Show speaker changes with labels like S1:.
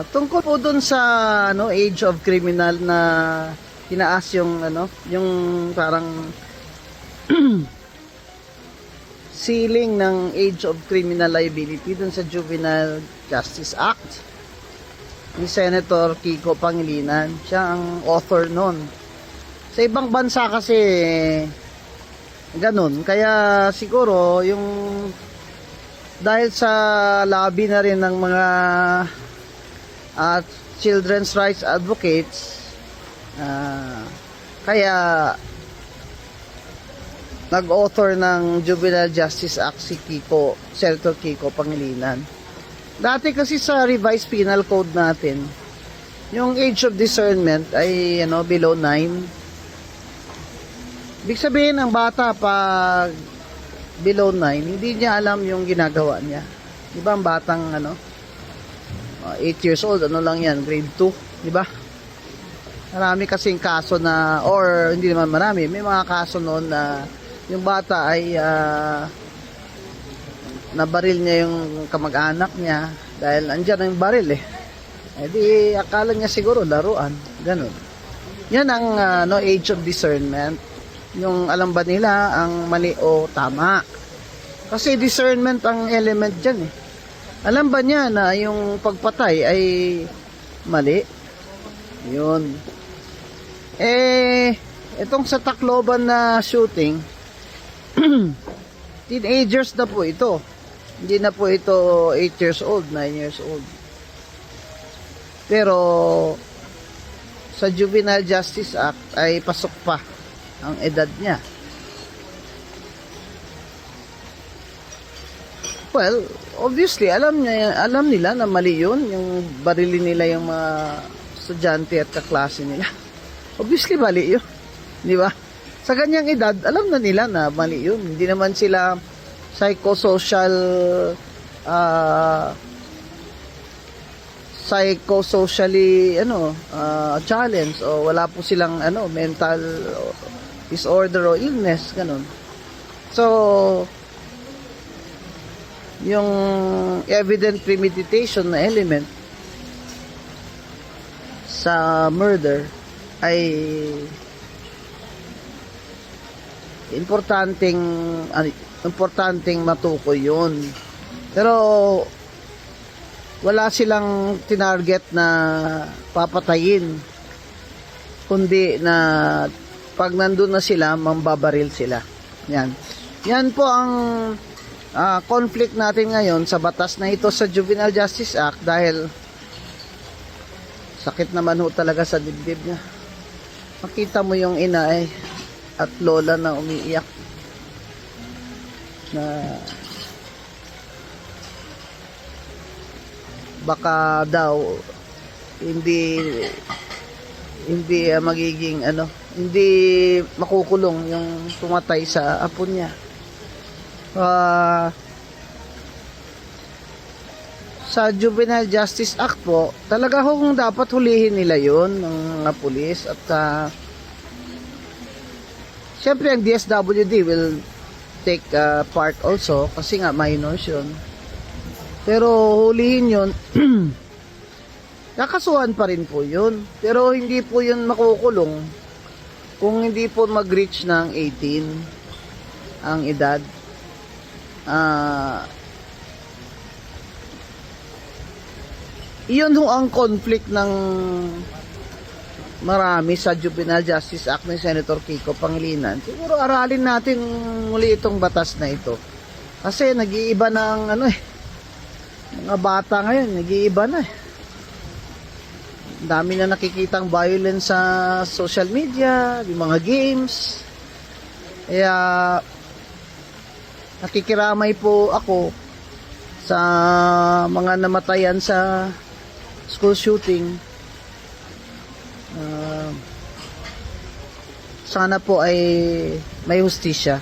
S1: tungkol po dun sa age of criminal na tinaas yung yung parang ceiling ng age of criminal liability dun sa Juvenile Justice Act ni Senator Kiko Pangilinan. Siya ang author nun. Sa ibang bansa kasi ganun. Kaya siguro yung dahil sa lobby na rin ng mga children's rights advocates, kaya nag-author ng Juvenile Justice Act si Senator Kiko Pangilinan. Dati kasi sa revised penal code natin, yung age of discernment ay below 9. Ibig sabihin ang bata pag below 9, hindi niya alam yung ginagawa niya. Di ba ang batang 8 years old, lang yan, grade 2, di ba? Marami kasing kaso na, or hindi naman marami, may mga kaso noon na yung bata ay nabaril niya yung kamag-anak niya dahil andyan ang baril eh. Di akala niya siguro laruan, ganun. Yan ang age of discernment. Yung alam ba nila ang mali o tama. Kasi discernment ang element dyan eh. Alam ba niya na yung pagpatay ay mali? Yun. Itong sa Tacloban na shooting, teenagers na po ito. Hindi na po ito 8 years old, 9 years old. Pero sa Juvenile Justice Act ay pasok pa ang edad niya. Well, obviously, alam nila na mali yun, yung barilin nila yung mga estudyante at kaklase nila. Obviously, mali yun. Di ba? Sa ganyang edad, alam na nila na mali yun. Hindi naman sila psychosocially challenge o wala po silang mental disorder o illness, ganun. So yung evident premeditation na element sa murder ay importanteng matukoy yun. Pero wala silang tinarget na papatayin, kundi na pag nandun na sila, mambabaril sila. Yan po ang conflict natin ngayon sa batas na ito sa Juvenile Justice Act, dahil sakit naman ho talaga sa dibdib niya. Makita mo yung ina at lola na umiiyak na baka daw hindi magiging hindi makukulong yung pumatay sa apo niya. Sa Juvenile Justice Act po, talaga kung dapat hulihin nila yun ng mga pulis, at syempre ang DSWD will take part also kasi nga minors yun. Pero hulihin yun, kakasuhan pa rin po yun. Pero hindi po yun makukulong kung hindi po mag-reach ng 18 ang edad. Iyon ho ang conflict ng marami sa Juvenile Justice Act ni Senator Kiko Pangilinan. Siguro aralin natin muli itong batas na ito. Kasi nag-iiba ng mga bata ngayon, nag-iiba na dami na nakikitang violence sa social media, yung mga games. Kaya nakikiramay po ako sa mga namatayan sa school shooting. Sana po ay may hustisya.